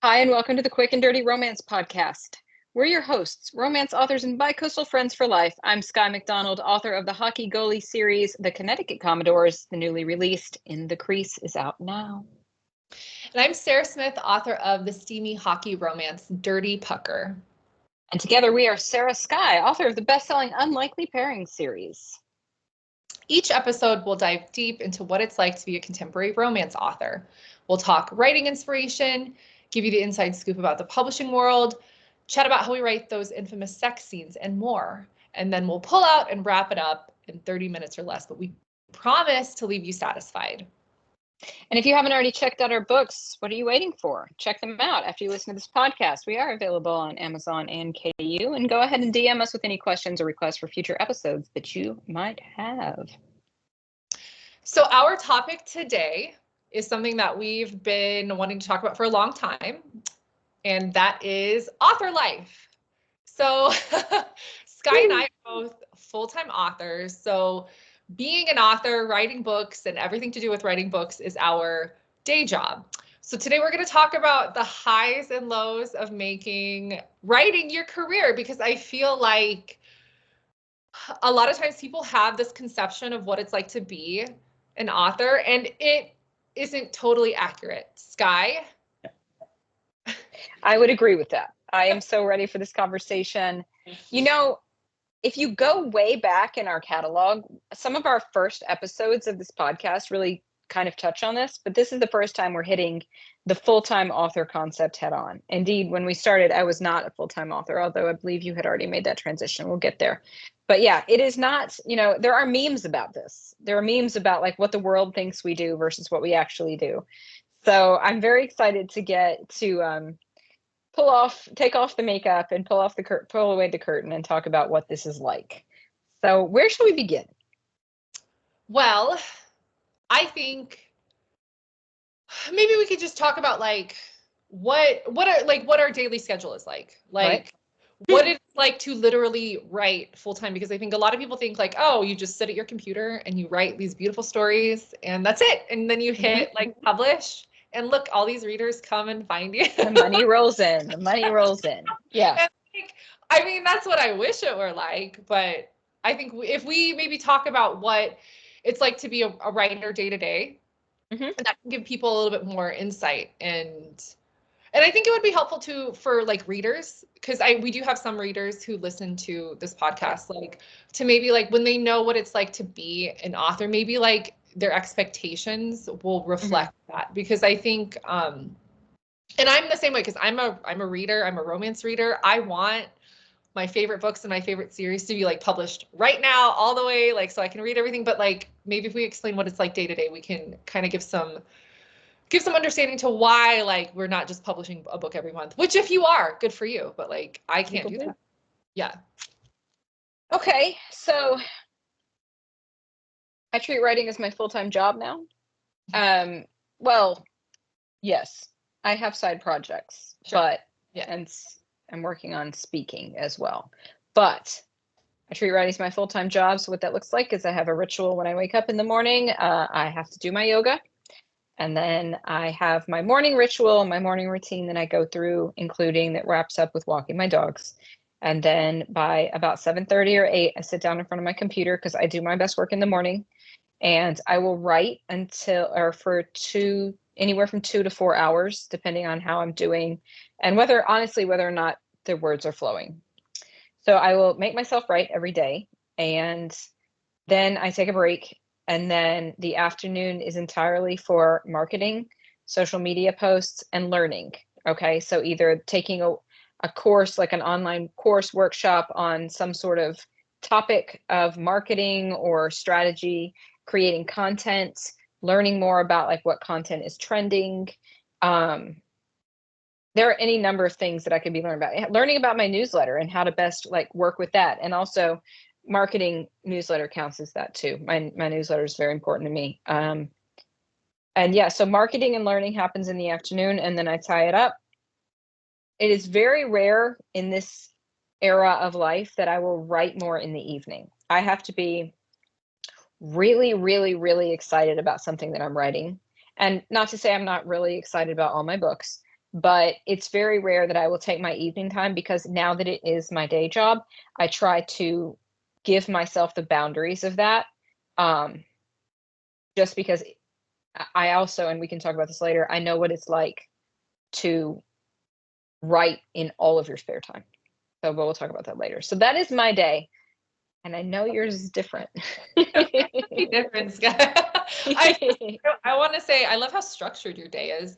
Hi, and welcome to the Quick and Dirty Romance Podcast. We're your hosts, romance authors and bicoastal friends for life. I'm Sky McDonald, author of the hockey goalie series, The Connecticut Commodores. The newly released In the Crease is out now. And I'm Sarah Smith, author of the steamy hockey romance, Dirty Pucker. And together we are Sarah Sky, author of the best-selling Unlikely Pairing series. Each episode will dive deep into what it's like to be a contemporary romance author. We'll talk writing inspiration, give you the inside scoop about the publishing world, chat about how we write those infamous sex scenes, and more. And then we'll pull out and wrap it up in 30 minutes or less, but we promise to leave you satisfied. And if you haven't already checked out our books, what are you waiting for? Check them out after you listen to this podcast. We are available on Amazon and KU, and go ahead and DM us with any questions or requests for future episodes that you might have. So our topic today is something that we've been wanting to talk about for a long time, and that is author life. So Sky and I are both full-time authors. So being an author, writing books, and everything to do with writing books is our day job. So today we're going to talk about the highs and lows of making writing your career, because I feel like a lot of times people have this conception of what it's like to be an author, and it isn't totally accurate. Sky? I would agree with that. I am so ready for this conversation. You know, if you go way back in our catalog, some of our first episodes of this podcast really kind of touch on this, but this is the first time we're hitting the full-time author concept head on. Indeed, when we started, I was not a full-time author, although I believe you had already made that transition. We'll get there. But yeah, it is not, there are memes about this. There are memes about like what the world thinks we do versus what we actually do. So I'm very excited to get to take off the makeup and pull away the curtain and talk about what this is like. So where shall we begin? Well, I think maybe we could just talk about like what our daily schedule is like what it's like to literally write full time, because I think a lot of people think like, oh, you just sit at your computer and you write these beautiful stories and that's it, and then you hit like publish and look, all these readers come and find you. The money rolls in. Yeah. And, like, I mean, that's what I wish it were like, but I think if we maybe talk about what it's like to be a writer day to day, that can give people a little bit more insight, and I think it would be helpful too for like readers, because we do have some readers who listen to this podcast, like to maybe like when they know what it's like to be an author, maybe like their expectations will reflect that, because I think and I'm the same way, because I'm a reader, I'm a romance reader. I want my favorite books and my favorite series to be like published right now, all the way, like, so I can read everything. But like, maybe if we explain what it's like day to day, we can kind of give some understanding to why like we're not just publishing a book every month, which if you are, good for you, but like I can't do that. Yeah. Okay, so I treat writing as my full-time job now. Well, yes, I have side projects, but and I'm working on speaking as well. But I treat writing as my full-time job. So what that looks like is I have a ritual when I wake up in the morning. I have to do my yoga. And then I have my morning ritual, my morning routine that I go through, including that wraps up with walking my dogs. And then by about 7:30 or 8, I sit down in front of my computer because I do my best work in the morning. And I will write for anywhere from 2 to 4 hours, depending on how I'm doing and whether or not the words are flowing. So I will make myself write every day, and then I take a break, and then the afternoon is entirely for marketing, social media posts, and learning. Okay, so either taking a course, like an online course workshop on some sort of topic of marketing or strategy, creating content, learning more about like what content is trending. There are any number of things that I could be learning about my newsletter and how to best like work with that. And also marketing newsletter counts as that too. My newsletter is very important to me. And yeah, so marketing and learning happens in the afternoon, and then I tie it up. It is very rare in this era of life that I will write more in the evening. I have to be really, really, really excited about something that I'm writing. And not to say I'm not really excited about all my books, but it's very rare that I will take my evening time, because now that it is my day job, I try to give myself the boundaries of that. Um, just because I also, and we can talk about this later, I know what it's like to write in all of your spare time. So, but we'll talk about that later. So that is my day, and I know yours is different. Different, Scott. I want to say I love how structured your day is.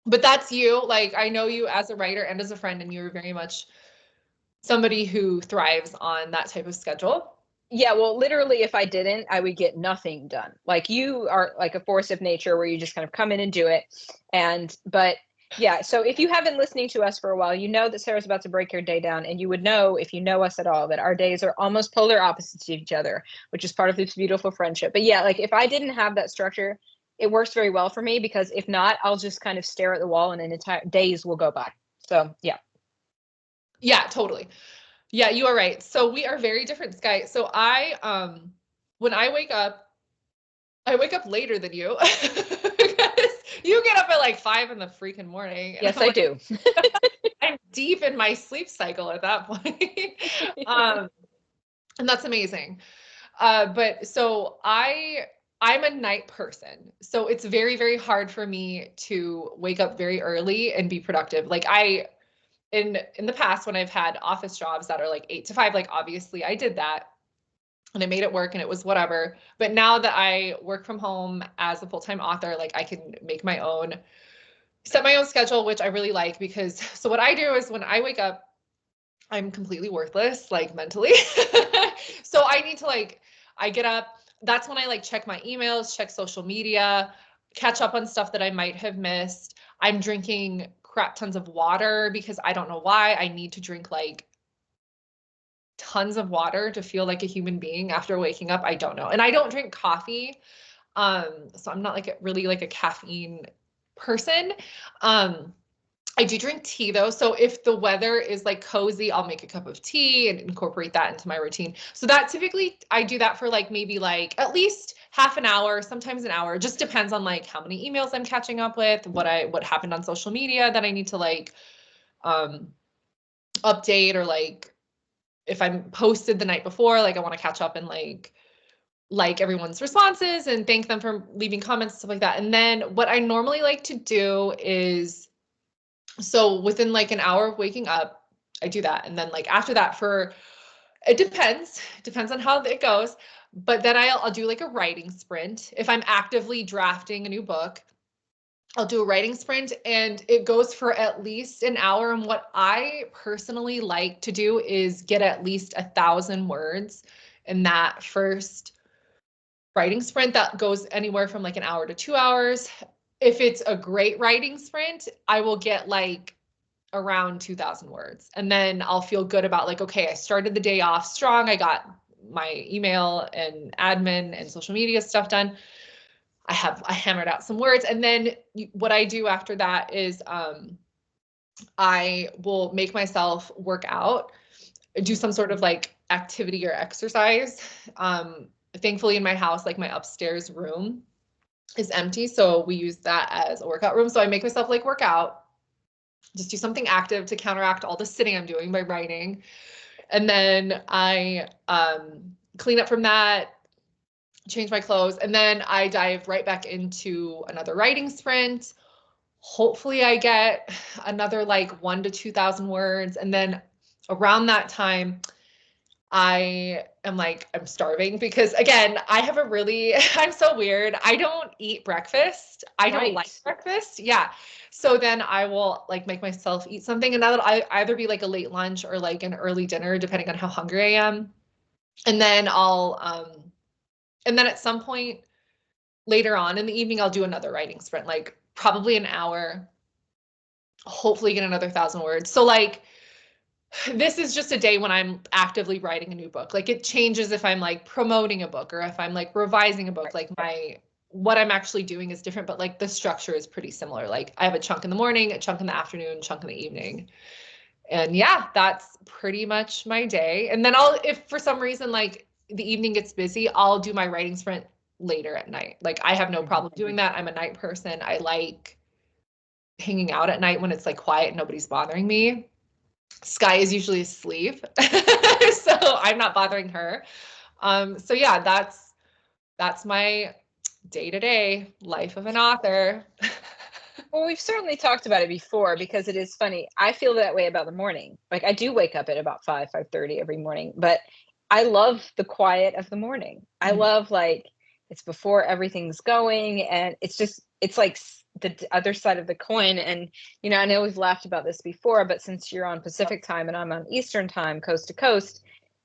But that's you. Like, I know you as a writer and as a friend, and you're very much somebody who thrives on that type of schedule. Yeah, well, literally, if I didn't, I would get nothing done. Like, you are like a force of nature where you just kind of come in and do it. But yeah, so if you have been listening to us for a while, you know that Sarah's about to break your day down, and you would know, if you know us at all, that our days are almost polar opposites of each other, which is part of this beautiful friendship. But yeah, like, if I didn't have that structure, it works very well for me, because if not, I'll just kind of stare at the wall and an entire days will go by. So yeah. Yeah, totally. Yeah, you are right. So we are very different, Sky. So when I wake up later than you because you get up at like 5 in the freaking morning. Yes, I do. I'm deep in my sleep cycle at that point. And that's amazing. But so I'm a night person. So it's very, very hard for me to wake up very early and be productive. Like, in the past, when I've had office jobs that are like 8 to 5, like, obviously I did that and I made it work and it was whatever. But now that I work from home as a full-time author, like, I can set my own schedule, which I really like, because so what I do is when I wake up, I'm completely worthless, like, mentally. So I need to, like, I get up, that's when I like check my emails, check social media, catch up on stuff that I might have missed. I'm drinking crap tons of water, because I don't know why I need to drink like tons of water to feel like a human being after waking up. I don't know. And I don't drink coffee. So I'm not like really like a caffeine person. I do drink tea though. So if the weather is like cozy, I'll make a cup of tea and incorporate that into my routine. So that typically I do that for like maybe like at least half an hour, sometimes an hour. Just depends on like how many emails I'm catching up with, what happened on social media that I need to like update, or like if I'm posted the night before, like I want to catch up and like everyone's responses and thank them for leaving comments, stuff like that. And then what I normally like to do is, so within like an hour of waking up, I do that. And then like after that, it depends on how it goes. But then I'll do like a writing sprint. If I'm actively drafting a new book, I'll do a writing sprint, and it goes for at least an hour. And what I personally like to do is get at least 1,000 words in that first writing sprint. That goes anywhere from like an hour to 2 hours. If it's a great writing sprint, I will get like around 2,000 words. And then I'll feel good about like, okay, I started the day off strong. I got my email and admin and social media stuff done. I hammered out some words. And then what I do after that is I will make myself work out, do some sort of like activity or exercise. Thankfully in my house, like my upstairs room is empty. So we use that as a workout room. So I make myself like work out, just do something active to counteract all the sitting I'm doing by writing. And then I clean up from that, change my clothes, and then I dive right back into another writing sprint. Hopefully I get another like 1,000 to 2,000 words. And then around that time, I am like, I'm starving, because again, I'm so weird. I don't eat breakfast. I don't like breakfast. Yeah. So then I will like make myself eat something, and that'll either be like a late lunch or like an early dinner, depending on how hungry I am. And then and then at some point later on in the evening, I'll do another writing sprint, like probably an hour, hopefully get another 1,000 words. So like, this is just a day when I'm actively writing a new book. Like, it changes if I'm like promoting a book or if I'm like revising a book. Like what I'm actually doing is different, but like the structure is pretty similar. Like, I have a chunk in the morning, a chunk in the afternoon, a chunk in the evening. And yeah, that's pretty much my day. And then if for some reason like the evening gets busy, I'll do my writing sprint later at night. Like, I have no problem doing that. I'm a night person. I like hanging out at night when it's like quiet and nobody's bothering me. Sky is usually asleep, so I'm not bothering her. So yeah, that's my day-to-day life of an author. Well, we've certainly talked about it before because it is funny. I feel that way about the morning. Like I do wake up at about 5:30 every morning, but I love the quiet of the morning. I love like it's before everything's going and it's like the other side of the coin. And I know we've laughed about this before, but since you're on Pacific time and I'm on Eastern time, coast to coast,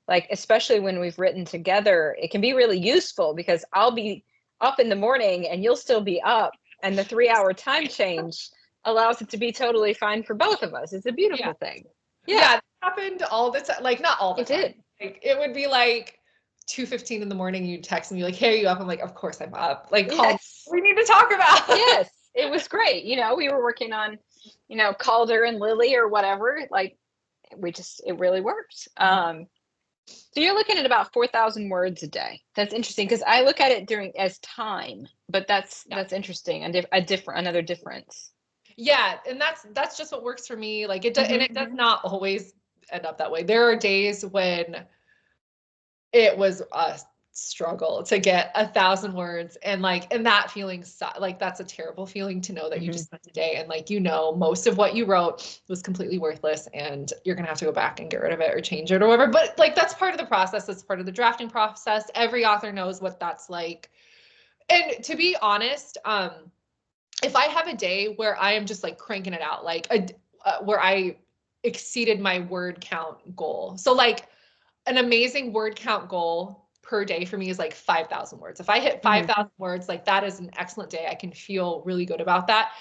like especially when we've written together, it can be really useful because I'll be up in the morning and you'll still be up, and the 3-hour time change allows it to be totally fine for both of us. It's a beautiful thing. Yeah, it happened all the time. Like not all the time. It did. Like it would be like 2:15 in the morning. You'd text me like, "Hey, are you up?" I'm like, "Of course I'm up." Like, call. We need to talk about. Yes, it was great. We were working on, Calder and Lily or whatever. Like, it really worked. So you're looking at about 4,000 words a day. That's interesting because I look at it as time, but that's interesting. Another difference. Yeah, and that's just what works for me. Like it does, and it does not always end up that way. There are days when it was a struggle to get 1,000 words, and that feeling, like that's a terrible feeling to know that you just spent a day and like most of what you wrote was completely worthless and you're gonna have to go back and get rid of it or change it or whatever. But like that's part of the process. That's part of the drafting process. Every author knows what that's like. And to be honest, if I have a day where I am just like cranking it out, like where I exceeded my word count goal. So like an amazing word count goal per day for me is like 5,000 words. If I hit 5,000 words, like that is an excellent day. I can feel really good about that.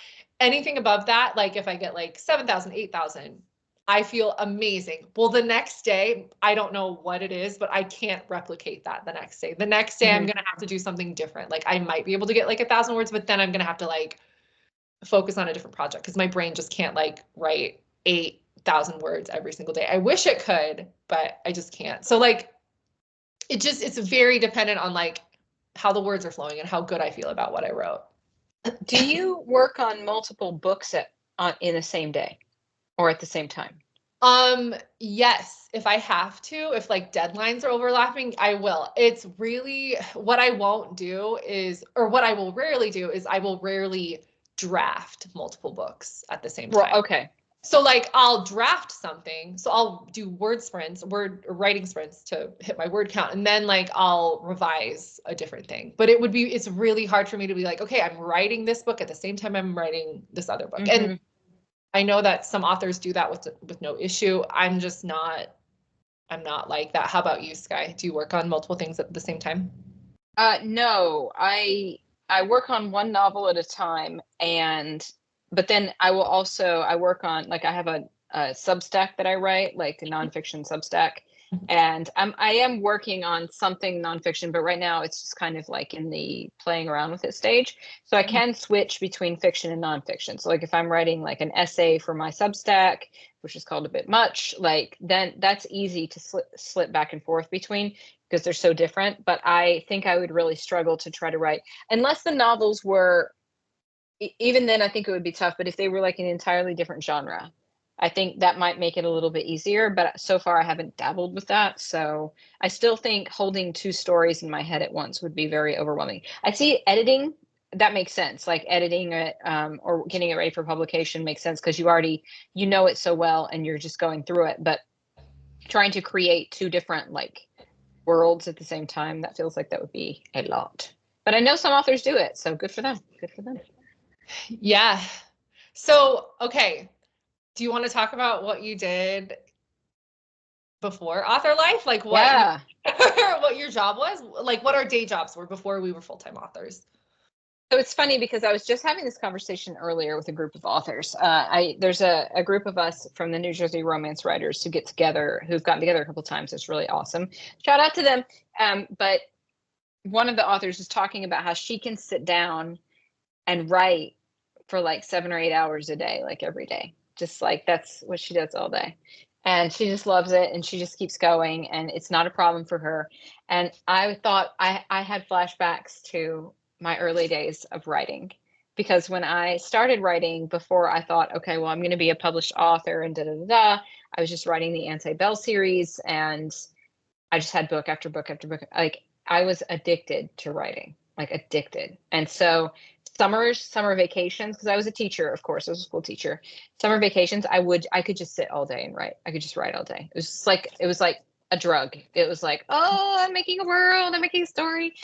Anything above that, like if I get like 7,000, 8,000, I feel amazing. Well, the next day, I don't know what it is, but I can't replicate that the next day. The next day, I'm going to have to do something different. Like I might be able to get like 1,000 words, but then I'm going to have to like focus on a different project because my brain just can't like write 8,000 words every single day. I wish it could, but I just can't. So like, it's very dependent on like how the words are flowing and how good I feel about what I wrote. Do you work on multiple books in the same day or at the same time? Yes, if I have to, if like deadlines are overlapping, I will. It's really what I won't do is, or what I will rarely do is I will rarely draft multiple books at the same time. Well, okay. So like I'll draft something. So I'll do writing sprints to hit my word count. And then like I'll revise a different thing. But it's really hard for me to be like, okay, I'm writing this book at the same time I'm writing this other book. And I know that some authors do that with no issue. I'm not like that. How about you, Sky? Do you work on multiple things at the same time? No, I work on one novel at a time, but then I work on, like, I have a Substack that I write, like a nonfiction Substack, and I am working on something nonfiction, but right now it's just kind of like in the playing around with it stage. So I can switch between fiction and nonfiction. So like if I'm writing like an essay for my Substack, which is called A Bit Much, like then that's easy to slip back and forth between because they're so different. But I think I would really struggle to try to write unless the novels were, even then I think it would be tough. But if they were like an entirely different genre, I think that might make it a little bit easier, but so far I haven't dabbled with that. So I still think holding two stories in my head at once would be very overwhelming. I see editing, that makes sense. Like editing it or getting it ready for publication makes sense because you know it so well and you're just going through it. But trying to create two different like worlds at the same time, that feels like that would be a lot. But I know some authors do it, so good for them. Good for them. Yeah. So, okay. Do you want to talk about what you did before author life? Like what your job was? Like what our day jobs were before we were full-time authors? So it's funny because I was just having this conversation earlier with a group of authors. There's a group of us from the New Jersey romance writers who've gotten together a couple of times. It's really awesome. Shout out to them. But one of the authors is talking about how she can sit down and write for like 7 or 8 hours a day, like every day. Just like that's what she does all day. And she just loves it and she just keeps going and it's not a problem for her. And I thought I had flashbacks to my early days of writing because when I started writing, before I thought, okay, well, I'm going to be a published author and da da da da, I was just writing the Anti-Bell series, and I just had book after book after book. Like, I was addicted to writing, like addicted. And so summer vacations, because I was a teacher, of course, I was a school teacher. Summer vacations, I could just sit all day and write. I could just write all day. It was like a drug. It was like, oh, I'm making a world, I'm making a story.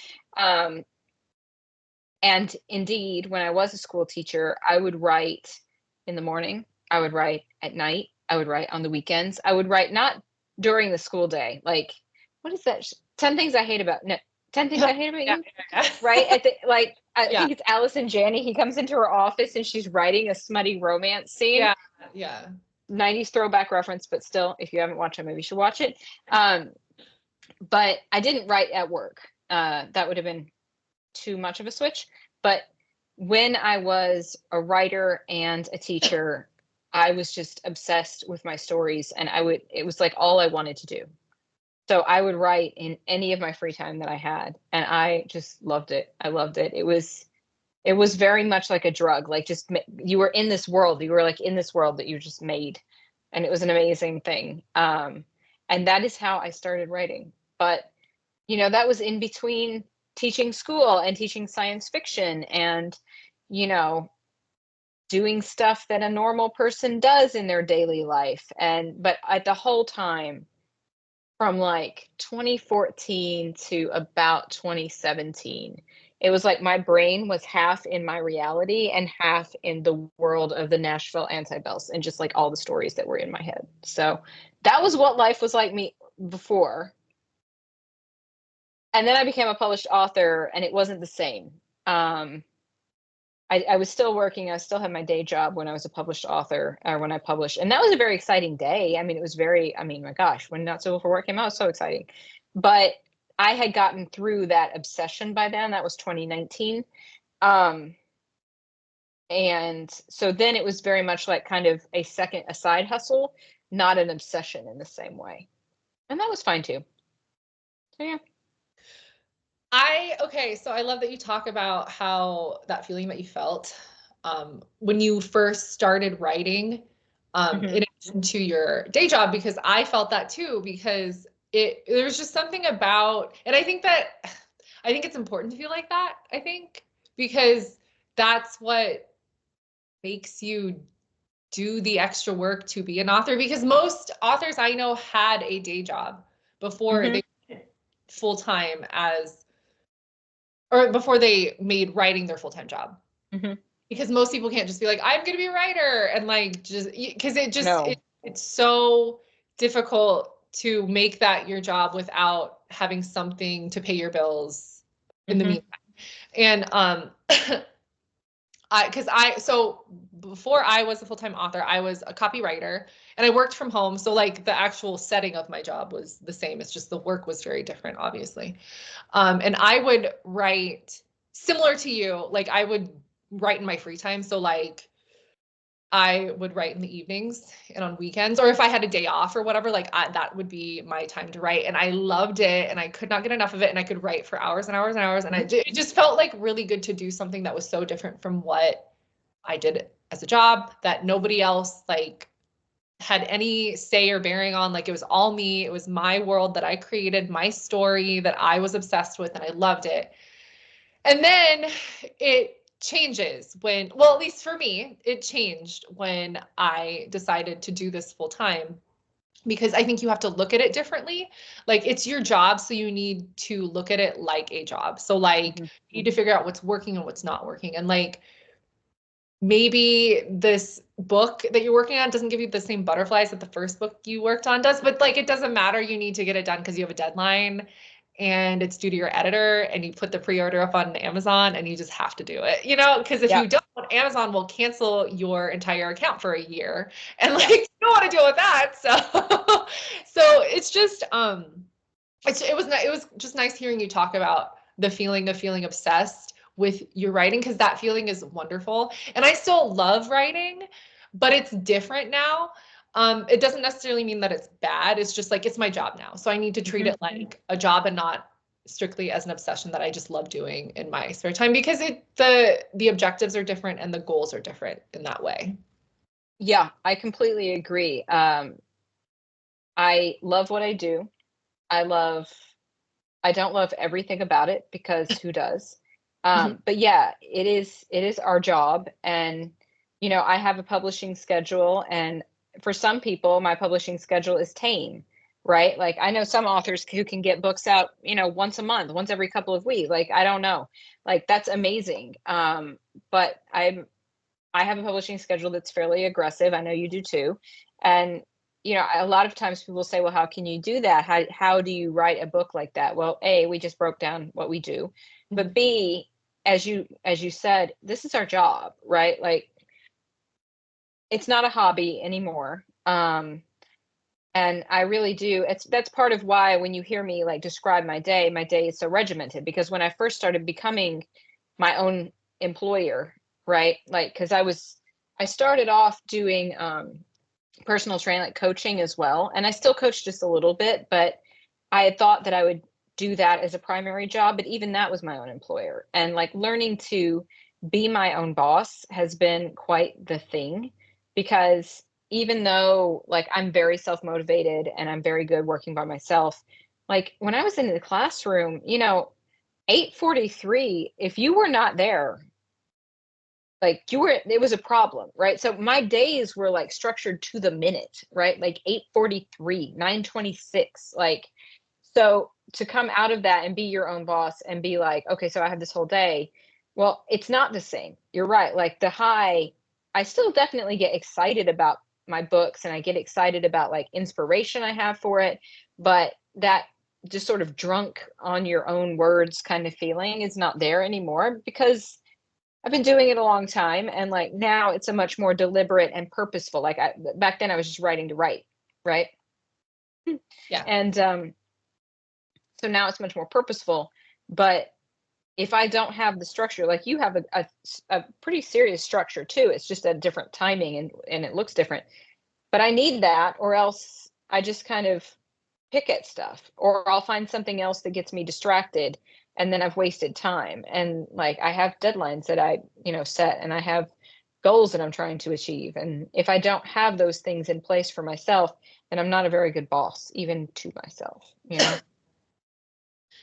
And indeed, when I was a school teacher, I would write in the morning, I would write at night, I would write on the weekends. I would write not during the school day. Like, what is that? 10 things I hate about, no, 10 things I hate about you. Right? At the, like, I think it's Allison Janney. He comes into her office and she's writing a smutty romance scene. Yeah. Yeah. 90s throwback reference, but still, if you haven't watched it, maybe you should watch it. But I didn't write at work. That would have been too much of a switch. But when I was a writer and a teacher, I was just obsessed with my stories, and it was like all I wanted to do. So I would write in any of my free time that I had, and I just loved it. I loved it. It was very much like a drug. Like, just you were in this world. You were like in this world that you just made, and it was an amazing thing. And that is how I started writing. But that was in between teaching school and teaching science fiction and doing stuff that a normal person does in their daily life. But at the whole time, from like 2014 to about 2017, it was like my brain was half in my reality and half in the world of the Nashville Anti-Bells and just like all the stories that were in my head. So that was what life was like me before. And then I became a published author, and it wasn't the same. I was still working. I still had my day job when I was a published author, or when I published. And that was a very exciting day. I mean, it was my gosh, when Not So Before Work came out, it was so exciting. But I had gotten through that obsession by then. That was 2019. And so then it was very much like kind of a side hustle, not an obsession in the same way. And that was fine too. So yeah. So I love that you talk about how that feeling that you felt when you first started writing, in addition to your day job, because I felt that too, because there's just something about, and I think it's important to feel like that, I think, because that's what makes you do the extra work to be an author, because most authors I know had a day job before they went full-time or before they made writing their full-time job. Because most people can't just be like, I'm going to be a writer, and like, just because it's so difficult to make that your job without having something to pay your bills in the meantime. And so before I was a full-time author, I was a copywriter, and I worked from home. So like the actual setting of my job was the same. It's just the work was very different, obviously. And I would write similar to you. Like, I would write in my free time. So like, I would write in the evenings and on weekends, or if I had a day off or whatever, like that would be my time to write. And I loved it, and I could not get enough of it. And I could write for hours and hours and hours. And it just felt like really good to do something that was so different from what I did as a job, that nobody else like had any say or bearing on. Like, it was all me. It was my world that I created, my story that I was obsessed with, and I loved it. And then it changes at least for me, it changed when I decided to do this full time, because I think you have to look at it differently. Like, it's your job, so you need to look at it like a job. So like, you need to figure out what's working and what's not working. And like, maybe this book that you're working on doesn't give you the same butterflies that the first book you worked on does, but like, it doesn't matter. You need to get it done because you have a deadline, and it's due to your editor, and you put the pre-order up on Amazon, and you just have to do it, because if you don't, Amazon will cancel your entire account for a year, and like, you don't want to deal with that. So it's just, it was just nice hearing you talk about the feeling of feeling obsessed with your writing, because that feeling is wonderful. And I still love writing, but it's different now. It doesn't necessarily mean that it's bad. It's just like, it's my job now. So I need to treat it like a job and not strictly as an obsession that I just love doing in my spare time, because the objectives are different and the goals are different in that way. Yeah, I completely agree. I love what I do. I don't love everything about it, because who does? But yeah, it is our job. And I have a publishing schedule, and for some people my publishing schedule is tame, right? Like, I know some authors who can get books out, once a month, once every couple of weeks. Like, I don't know. Like, that's amazing. But I have a publishing schedule that's fairly aggressive. I know you do too. And a lot of times people say, well, how can you do that? How do you write a book like that? Well, A, we just broke down what we do. But B, as you said, this is our job, right? Like, it's not a hobby anymore. And I really do. That's part of why when you hear me like describe my day is so regimented, because when I first started becoming my own employer, right? Like, because I started off doing personal training, like coaching as well. And I still coach just a little bit, but I had thought that I would do that as a primary job, but even that was my own employer. And like, learning to be my own boss has been quite the thing, because even though like I'm very self-motivated and I'm very good working by myself, like when I was in the classroom, 8:43, if you were not there, like it was a problem, right? So my days were like structured to the minute, right? Like 8:43, 9:26, like, so to come out of that and be your own boss and be like, okay, so I have this whole day. Well, it's not the same. You're right. Like, I still definitely get excited about my books, and I get excited about like inspiration I have for it, but that just sort of drunk on your own words kind of feeling is not there anymore, because I've been doing it a long time, and like now it's a much more deliberate and purposeful. Like, back then I was just writing to write, right? Yeah. And so now it's much more purposeful. But if I don't have the structure, like you have a pretty serious structure too, it's just a different timing, and it looks different. But I need that, or else I just kind of pick at stuff, or I'll find something else that gets me distracted, and then I've wasted time. And like, I have deadlines that I, set, and I have goals that I'm trying to achieve. And if I don't have those things in place for myself, then I'm not a very good boss, even to myself.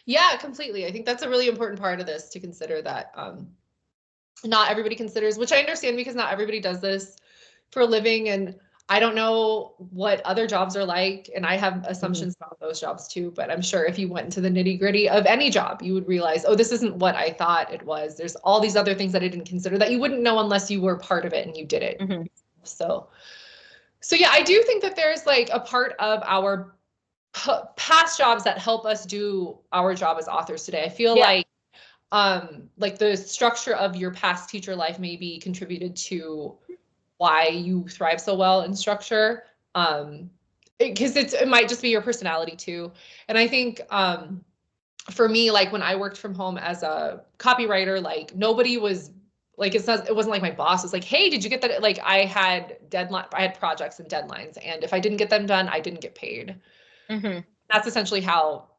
Yeah, completely. I think that's a really important part of this to consider, that not everybody considers, which I understand, because not everybody does this for a living. And I don't know what other jobs are like, and I have assumptions about those jobs too, but I'm sure if you went into the nitty-gritty of any job, you would realize, oh, this isn't what I thought it was. There's all these other things that I didn't consider that you wouldn't know unless you were part of it and you did it. So yeah, I do think that there's like a part of our past jobs that help us do our job as authors today. I feel like the structure of your past teacher life maybe contributed to why you thrive so well in structure. Because it might just be your personality too. And I think for me, like when I worked from home as a copywriter, like nobody was like, it wasn't like my boss was like, hey, did you get that? Like, I had projects and deadlines, and if I didn't get them done, I didn't get paid. That's essentially how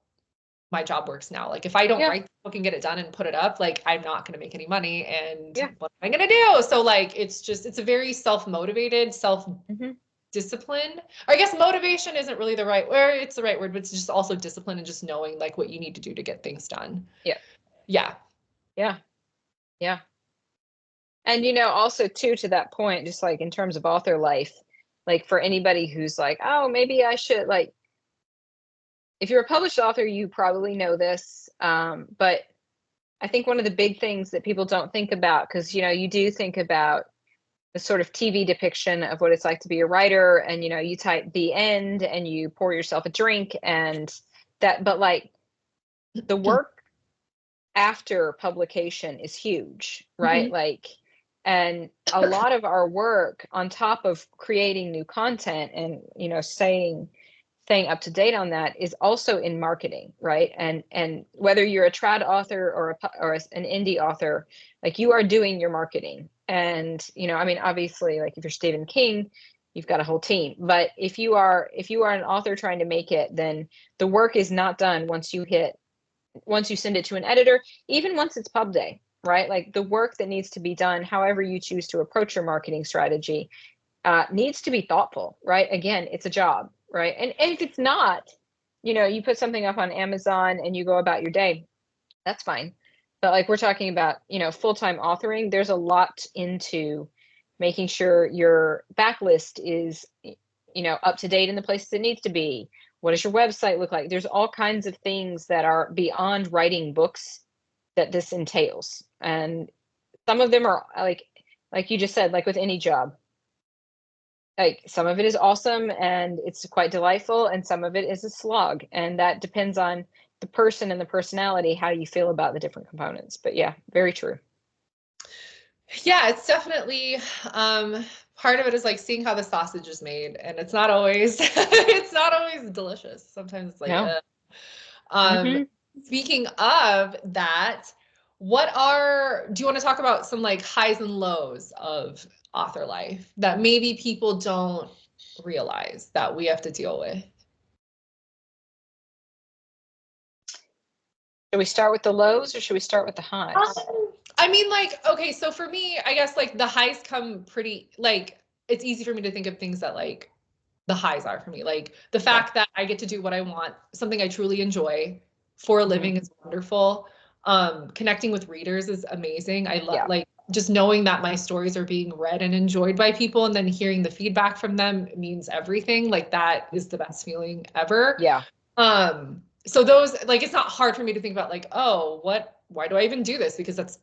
my job works now. Like, if I don't write the book and get it done and put it up, like, I'm not going to make any money, and what am I going to do? So like, it's a very self-motivated, self-discipline. Or I guess motivation isn't really the right word. It's the right word, but it's just also discipline, and just knowing like what you need to do to get things done. Yeah. And also too, to that point, just like in terms of author life, like for anybody who's like, oh, maybe I should, like, if you're a published author, you probably know this. But I think one of the big things that people don't think about, because you do think about the sort of TV depiction of what it's like to be a writer, and you type the end and you pour yourself a drink, and that, but like the work after publication is huge, right? Like, and a lot of our work on top of creating new content and staying up to date on that is also in marketing, right? And whether you're a trad author or an indie author, like, you are doing your marketing. And I mean, obviously, like if you're Stephen King, you've got a whole team. But if you are an author trying to make it, then the work is not done once you hit once you send it to an editor, even once it's pub day, right? Like the work that needs to be done, however you choose to approach your marketing strategy, needs to be thoughtful, right? Again, it's a job, right? And if it's not, you put something up on Amazon and you go about your day, that's fine. But like we're talking about, full-time authoring, there's a lot into making sure your backlist is, up to date in the places it needs to be. What does your website look like? There's all kinds of things that are beyond writing books that this entails. And some of them are like you just said, like with any job, like some of it is awesome and it's quite delightful, and some of it is a slog, and that depends on the person and the personality, how you feel about the different components. But yeah, very true. Yeah, it's definitely part of it is like seeing how the sausage is made, and it's not always it's not always delicious. Sometimes it's like No. Speaking of that, do you want to talk about some like highs and lows of author life that maybe people don't realize that we have to deal with? Should we start with the lows or should we start with the highs? I mean, like, okay, so for me, I guess like the highs come pretty, like, it's easy for me to think of things that like the highs are for me. Like the fact that I get to do what I want, something I truly enjoy for a living is wonderful. Connecting with readers is amazing. I love like just knowing that my stories are being read and enjoyed by people, and then hearing the feedback from them means everything. Like that is the best feeling ever. Yeah. So those, like, it's not hard for me to think about like, oh, why do I even do this? Because that's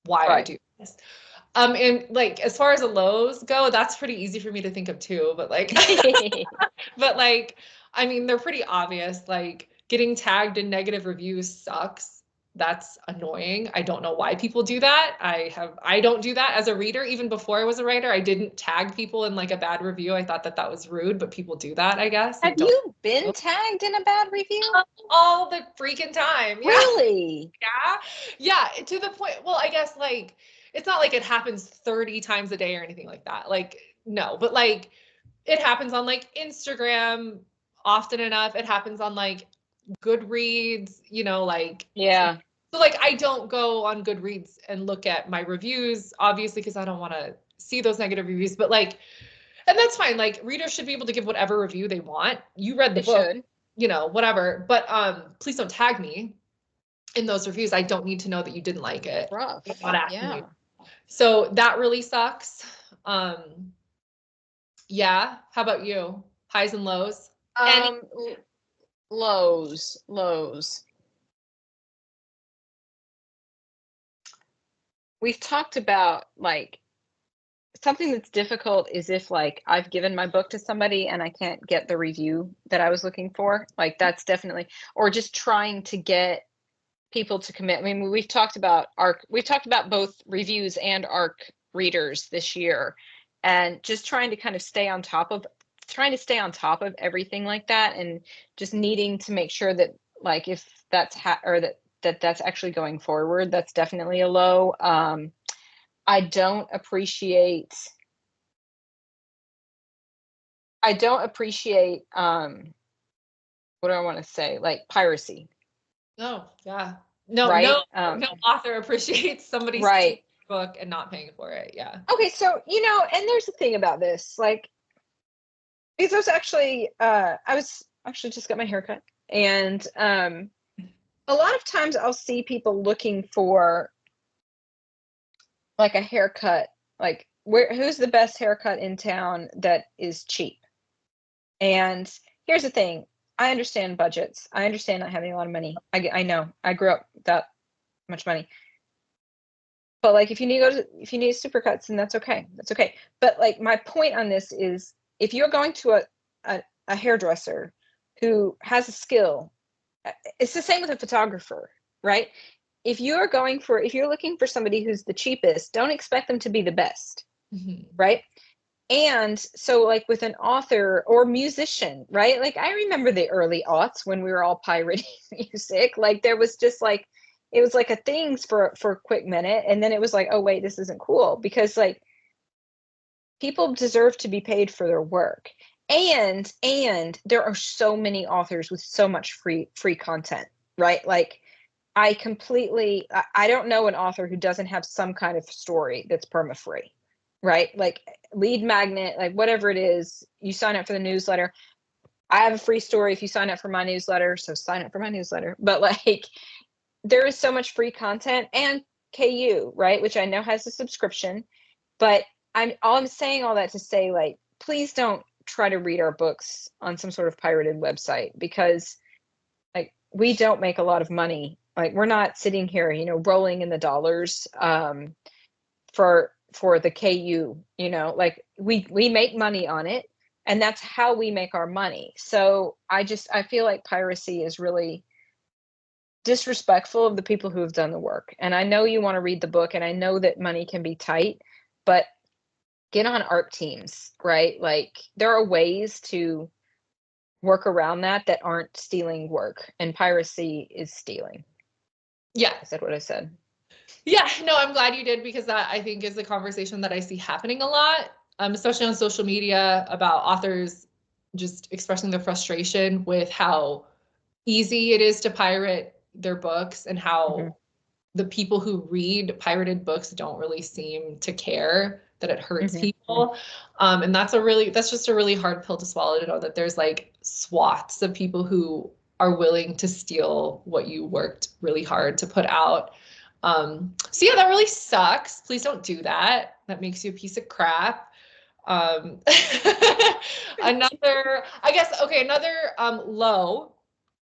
why I do this. And like, as far as the lows go, that's pretty easy for me to think of too, but like, but like, I mean, they're pretty obvious. Like getting tagged in negative reviews sucks. That's annoying. I don't know why people do that. I don't do that as a reader. Even before I was a writer, I didn't tag people in like a bad review. I thought that was rude, but people do that, I guess. Have you been tagged in a bad review? All the freaking time. Yeah. Really? Yeah. To the point. Well, I guess like, it's not like it happens 30 times a day or anything like that. Like, no, but like it happens on like Instagram often enough. It happens on like Goodreads, like, yeah. So like, I don't go on Goodreads and look at my reviews, obviously, because I don't want to see those negative reviews, but like, and that's fine. Like readers should be able to give whatever review they want. You read the book, whatever, but please don't tag me in those reviews. I don't need to know that you didn't like it. Rough. I'm not asking you. So that really sucks. Yeah. How about you? Highs and lows? Lows. We've talked about like something that's difficult is if like I've given my book to somebody and I can't get the review that I was looking for. Like that's definitely, or just trying to get people to commit. I mean, we've talked about both reviews and ARC readers this year, and just trying to kind of stay on top of everything like that, and just needing to make sure that like if that's that's actually going forward, that's definitely a low. I don't appreciate what do I want to say? Like piracy. Oh, yeah. No, right? No author appreciates somebody's book and not paying for it. Yeah. Okay, so and there's the thing about this, like, because I was actually just got my haircut, and a lot of times I'll see people looking for like a haircut, like who's the best haircut in town that is cheap. And here's the thing, I understand budgets. I understand not having a lot of money. I know. I grew up without much money. But like if you need supercuts, then that's okay. That's okay. But like my point on this is if you're going to a hairdresser who has a skill, it's the same with a photographer, right? If you're looking for somebody who's the cheapest, don't expect them to be the best, right? And so like with an author or musician, right? Like I remember the early aughts when we were all pirating music. Like there was just like, it was like a thing for a quick minute. And then it was like, oh wait, this isn't cool, because like people deserve to be paid for their work. And there are so many authors with so much free content, right? Like I don't know an author who doesn't have some kind of story that's perma-free, right? Like Lead Magnet, like whatever it is, you sign up for the newsletter. I have a free story if you sign up for my newsletter, so sign up for my newsletter. But like, there is so much free content, and KU, right, which I know has a subscription. But I'm saying all that to say, like, please don't try to read our books on some sort of pirated website, because like we don't make a lot of money. Like we're not sitting here, rolling in the dollars for the KU, like we make money on it, and that's how we make our money. So I feel like piracy is really disrespectful of the people who have done the work. And I know you want to read the book, and I know that money can be tight, but get on ARC teams, right? Like there are ways to work around that aren't stealing work, and piracy is stealing. Yeah. I said what I said. Yeah, no, I'm glad you did, because that, I think, is a conversation that I see happening a lot, especially on social media, about authors just expressing their frustration with how easy it is to pirate their books, and how the people who read pirated books don't really seem to care that it hurts people. And that's just a really hard pill to swallow, to know that there's like swaths of people who are willing to steal what you worked really hard to put out. So yeah, that really sucks. Please don't do that. That makes you a piece of crap. Another low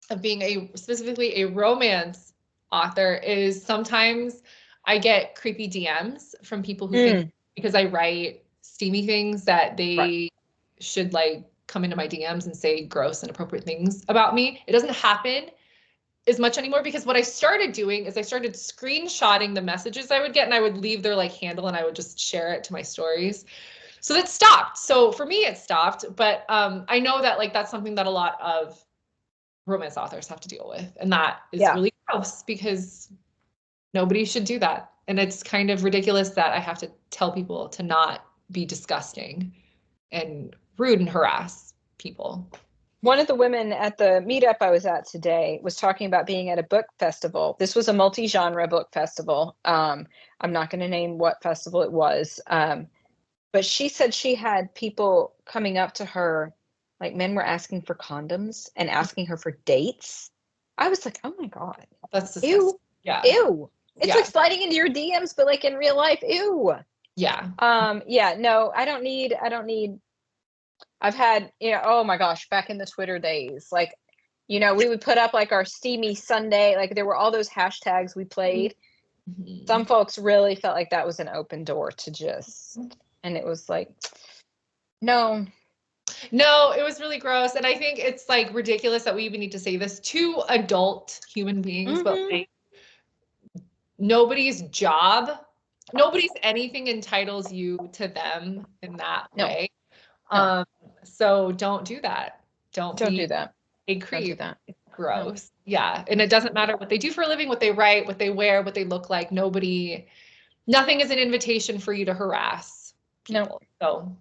of being specifically a romance author is sometimes I get creepy DMs from people who think because I write steamy things that they should like come into my DMs and say gross, inappropriate things about me. It doesn't happen as much anymore, because what I started doing is I started screenshotting the messages I would get, and I would leave their like handle, and I would just share it to my stories. So that stopped. So for me, it stopped. But I know that like that's something that a lot of romance authors have to deal with, and that is really gross, because nobody should do that. And it's kind of ridiculous that I have to tell people to not be disgusting and rude and harass people. One of the women at the meetup I was at today was talking about being at a book festival. This was a multi-genre book festival. I'm not going to name what festival it was, but she said she had people coming up to her, like men were asking for condoms and asking her for dates. I was like, oh my God. That's disgusting. Ew. Yeah. Ew. It's like sliding into your DMs, but like in real life. Ew. Yeah. No, I don't need, I've had, oh my gosh, back in the Twitter days, like, we would put up like our steamy Sunday, like there were all those hashtags we played. Some folks really felt like that was an open door to just, and it was like, no, it was really gross. And I think it's like ridiculous that we even need to say this to adult human beings, but like nobody's anything entitles you to them in that way. No. So don't do that. Don't do that. A creep. Don't do that. Gross. No. Yeah. And it doesn't matter what they do for a living, what they write, what they wear, what they look like. Nothing is an invitation for you to harass people. No,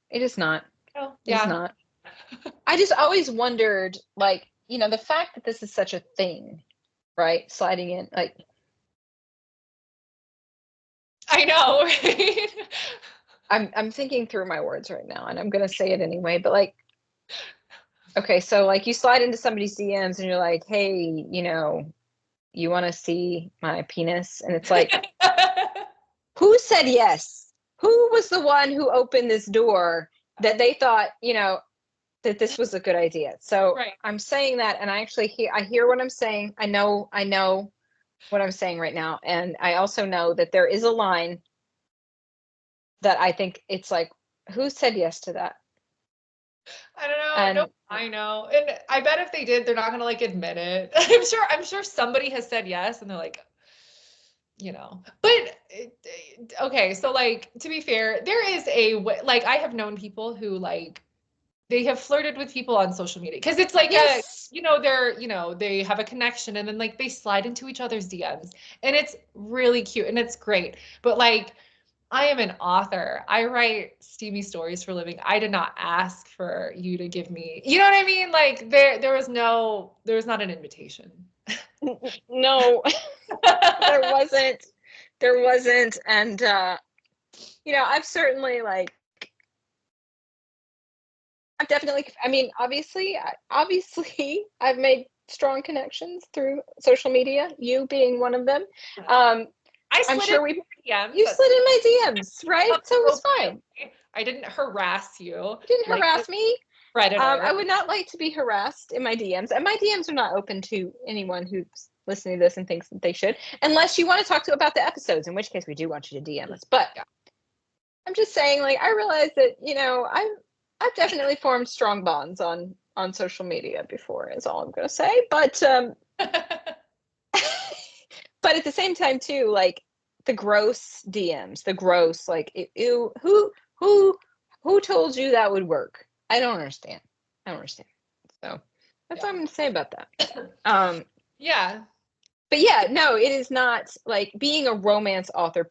it is not. No, it's not. I just always wondered, like, the fact that this is such a thing, right? Sliding in, like. I know, right? I'm thinking through my words right now, and I'm going to say it anyway, but like, okay, so like you slide into somebody's DMs and you're like, hey, you want to see my penis? And it's like, who said yes? Who was the one who opened this door that they thought, that this was a good idea? So I'm saying that, and I actually hear what I'm saying. I know what I'm saying right now. And I also know that there is a line that I think it's like, who said yes to that? I don't know. I know. And I bet if they did, they're not going to like admit it. I'm sure somebody has said yes, and they're like, but okay. So like, to be fair, there is a way, like I have known people who like, they have flirted with people on social media, because it's like, they have a connection, and then like they slide into each other's DMs, and it's really cute and it's great. But like, I am an author. I write steamy stories for a living. I did not ask for you to give me, you know what I mean? Like there was not an invitation. No, there wasn't. And, I've certainly I've definitely, I mean, obviously, I've made strong connections through social media, you being one of them. I'm sure you slid in my DMs, right? So it was fine. I didn't harass you. You didn't harass me. Predator. I would not like to be harassed in my DMs, and my DMs are not open to anyone who's listening to this and thinks that they should, unless you want to talk about the episodes, in which case we do want you to DM us. But I'm just saying, I realize that, I've definitely formed strong bonds on social media before, is all I'm going to say. But but at the same time too, the gross DMs, the gross, ew, who told you that would work? I don't understand. So that's what I'm going to say about that. Yeah. But yeah, no, it is not, being a romance author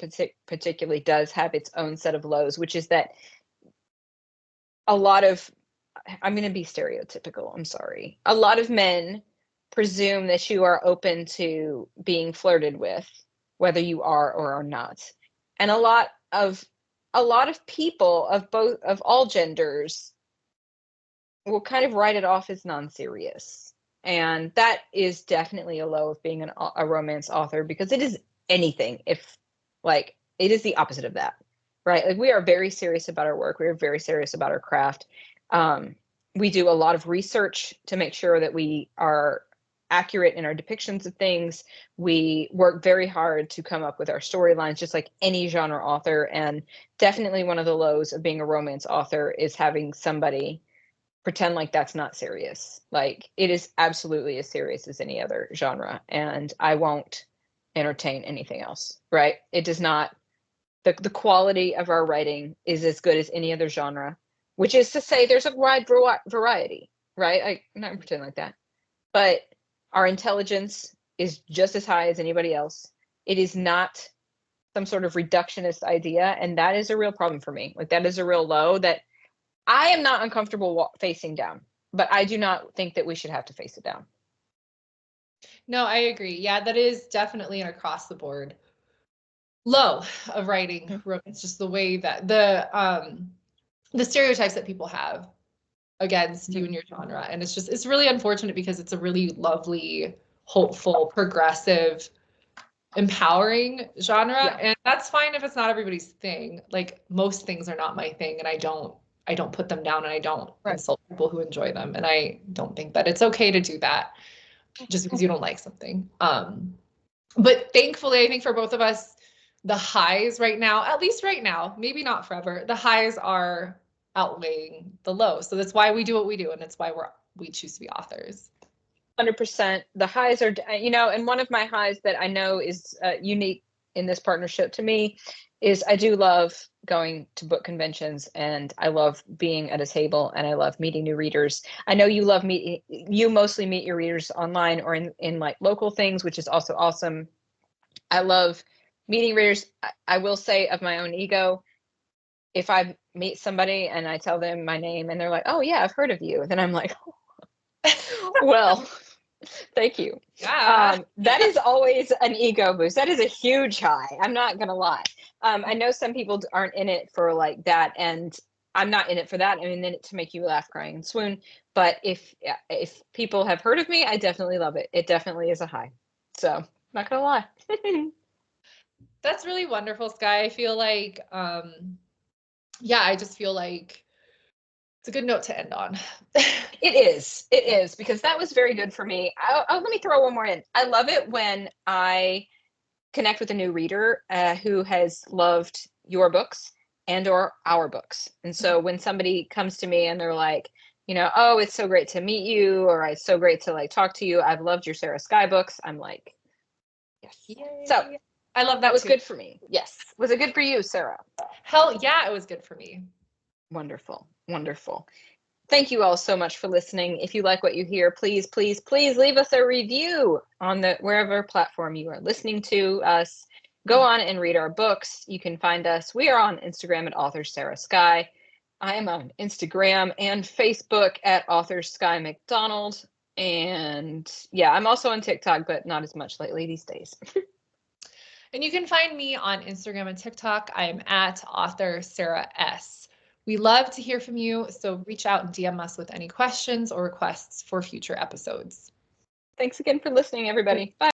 particularly does have its own set of lows, which is that I'm going to be stereotypical. I'm sorry. A lot of men presume that you are open to being flirted with, whether you are or are not. And a lot of people of all genders will kind of write it off as non-serious. And that is definitely a low of being a romance author, because it is anything if it is the opposite of that. Right? We are very serious about our work. We are very serious about our craft. We do a lot of research to make sure that we are accurate in our depictions of things. We work very hard to come up with our storylines, just like any genre author. And definitely one of the lows of being a romance author is having somebody pretend like that's not serious. It is absolutely as serious as any other genre. And I won't entertain anything else, right? It does not. The quality of our writing is as good as any other genre, which is to say there's a wide variety, right? I'm not pretending like that. But our intelligence is just as high as anybody else. It is not some sort of reductionist idea, and that is a real problem for me. That is a real low that I am not uncomfortable facing down, but I do not think that we should have to face it down. No, I agree. Yeah, that is definitely an across the board low of writing romance, just the way that the stereotypes that people have against you and your genre. And it's really unfortunate, because it's a really lovely, hopeful, progressive, empowering genre. Yeah. And that's fine if it's not everybody's thing. Most things are not my thing, and I don't put them down, and I don't insult people who enjoy them. And I don't think that it's okay to do that just because you don't like something. But thankfully, I think for both of us, the highs right now, at least right now, maybe not forever, the highs are outweighing the lows. So that's why we do what we do, and it's why we choose to be authors. 100%. The highs are, and one of my highs that I know is unique in this partnership to me is I do love going to book conventions, and I love being at a table, and I love meeting new readers. I know you mostly meet your readers online or in local things, which is also awesome. I love meeting readers. I will say, of my own ego, if I meet somebody and I tell them my name and they're like, "Oh yeah, I've heard of you," then I'm like, well, thank you. Yeah. That is always an ego boost. That is a huge high. I'm not going to lie. I know some people aren't in it for that, and I'm not in it for that. I'm in it to make you laugh, cry, and swoon. But if people have heard of me, I definitely love it. It definitely is a high. So, not going to lie. That's really wonderful, Sky. I feel like, I just feel like it's a good note to end on. It is, because that was very good for me. Let me throw one more in. I love it when I connect with a new reader who has loved your books and or our books. And so when somebody comes to me and they're like, "Oh, it's so great to meet you," or "It's so great to talk to you. I've loved your Sarah Sky books." I'm like, yes. Yay. So I love that was good for me. Yes. Was it good for you, Sarah? Hell yeah, it was good for me. Wonderful. Wonderful. Thank you all so much for listening. If you like what you hear, please, please, please leave us a review on wherever platform you are listening to us. Go on and read our books. You can find us. We are on Instagram at Author Sarah Sky. I am on Instagram and Facebook at Author Sky McDonald. And yeah, I'm also on TikTok, but not as much lately these days. And you can find me on Instagram and TikTok. I'm at author Sarah S. We love to hear from you, so reach out and DM us with any questions or requests for future episodes. Thanks again for listening, everybody. Bye.